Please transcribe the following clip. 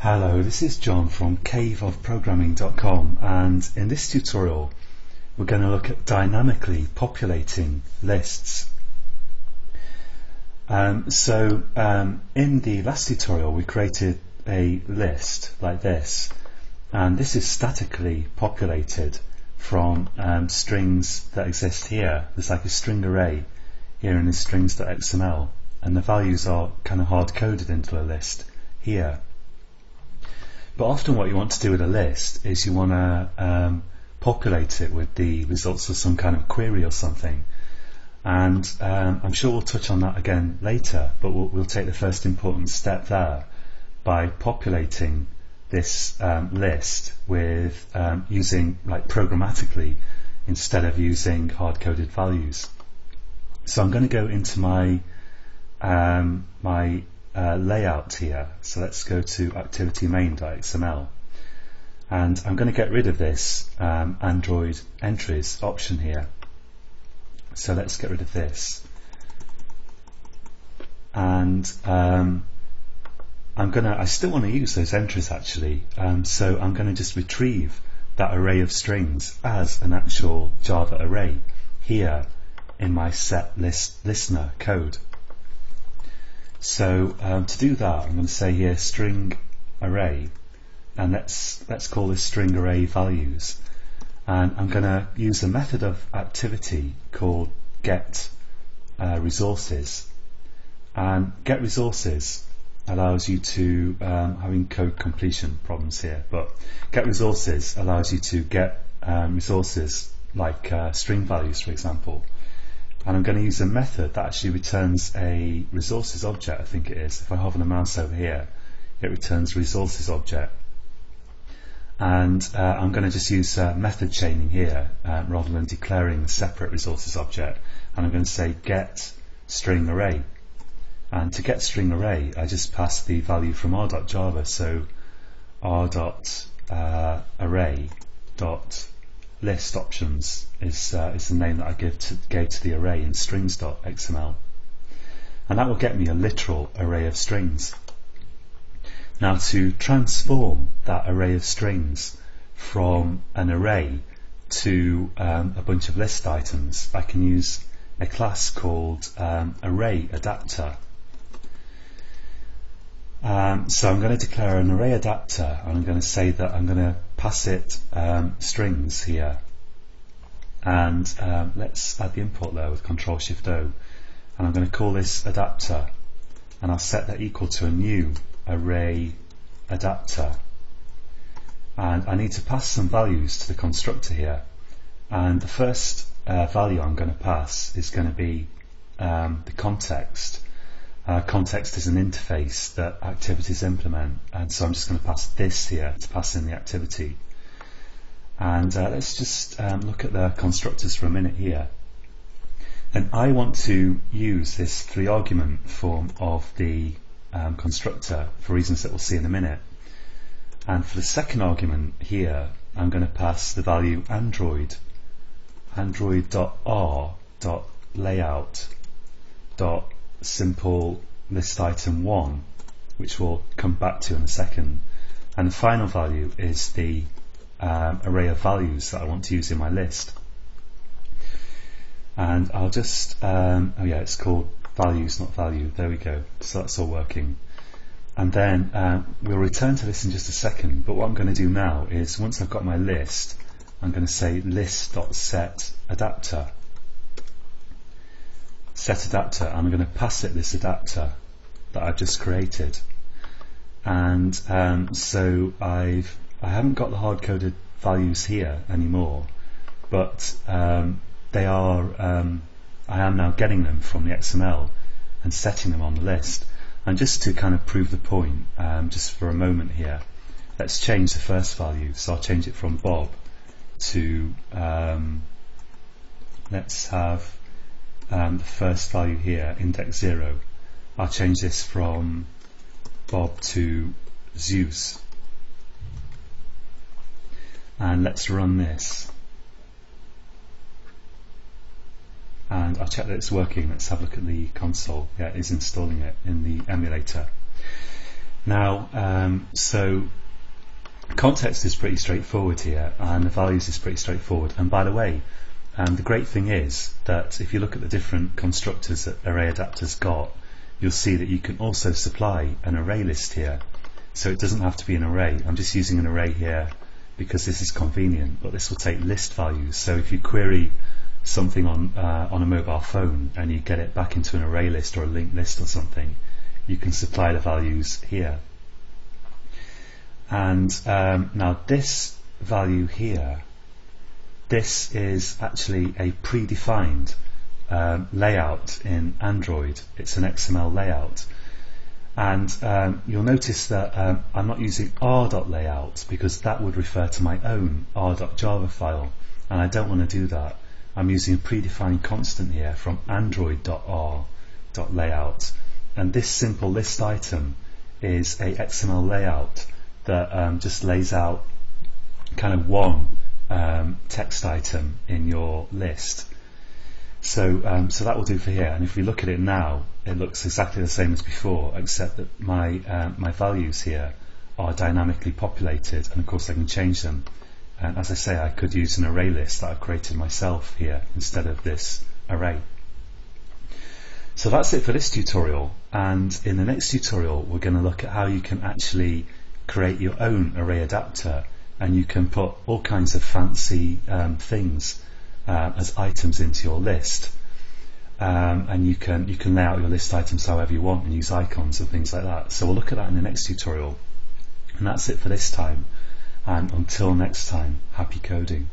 Hello, this is John from caveofprogramming.com, and in this tutorial we're going to look at dynamically populating lists. In the last tutorial we created a list like this, and this is statically populated from strings that exist here. There's like a string array here in the strings.xml, and the values are kind of hard coded into a list here. But often what you want to do with a list is you want to populate it with the results of some kind of query or something. And I'm sure we'll touch on that again later, but we'll take the first important step there by populating this list with using like programmatically instead of using hard-coded values. So I'm going to go into my layout here. So let's go to activity main.xml, and I'm going to get rid of this Android entries option here. So let's get rid of this, and I still want to use those entries actually, so I'm going to just retrieve that array of strings as an actual Java array here in my set list listener code. So to do that, I'm going to say here string array, and let's call this string array values, and I'm going to use a method of activity called get resources. And get resources allows you to having code completion problems here, but get resources allows you to get resources like string values, for example. And I'm going to use a method that actually returns a resources object, I think it is. If I hover the mouse over here, it returns resources object. And I'm going to just use method chaining here rather than declaring a separate resources object. And I'm going to say get string array. And to get string array, I just pass the value from r.java, so r.array.list options is the name that I gave to the array in strings.xml, and that will get me a literal array of strings. Now to transform that array of strings from an array to a bunch of list items, I can use a class called array adapter. So I'm going to declare an array adapter, and I'm going to say that I'm going to pass it strings here, and let's add the import there with Ctrl-Shift-O, and I'm going to call this adapter, and I'll set that equal to a new array adapter, and I need to pass some values to the constructor here, and the first value I'm going to pass is going to be the context. Context is an interface that activities implement, and so I'm just going to pass this here to pass in the activity. And let's just look at the constructors for a minute here. And I want to use this 3-argument form of the constructor for reasons that we'll see in a minute. And for the second argument here, I'm going to pass the value Android, android.r.layout.simple list item 1, which we'll come back to in a second, and the final value is the array of values that I want to use in my list. And I'll just it's called values, not value. There we go. So that's all working. And then we'll return to this in just a second, but what I'm going to do now is, once I've got my list, I'm going to say list.setAdapter. Set adapter, and I'm going to pass it this adapter that I've just created. And so I haven't got the hard-coded values here anymore, but they are. I am now getting them from the XML and setting them on the list. And just to kind of prove the point, just for a moment here, let's change the first value. So I'll change it from Bob to let's have the first value here, index 0. I'll change this from Bob to Zeus, and let's run this, and I'll check that it's working. Let's have a look at the console. Yeah, it is installing it in the emulator. Now, so context is pretty straightforward here, and the values is pretty straightforward. And by the way, the great thing is that if you look at the different constructors that array adapters got, you'll see that you can also supply an array list here. So it doesn't have to be an array. I'm just using an array here because this is convenient, but this will take list values. So if you query something on a mobile phone and you get it back into an array list or a linked list or something, you can supply the values here. And now this value here, this is actually a predefined layout in Android. It's an XML layout. And you'll notice that I'm not using r.layout because that would refer to my own r.java file, and I don't want to do that. I'm using a predefined constant here from android.r.layout, and this simple list item is a XML layout that just lays out kind of one text item in your list. So, so that will do for here. And if we look at it now, it looks exactly the same as before, except that my my values here are dynamically populated, and of course I can change them. And as I say, I could use an array list that I've created myself here instead of this array. So that's it for this tutorial, and in the next tutorial we're going to look at how you can actually create your own array adapter, and you can put all kinds of fancy things as items into your list, and you can lay out your list items however you want and use icons and things like that. So we'll look at that in the next tutorial, and that's it for this time, and until next time, happy coding.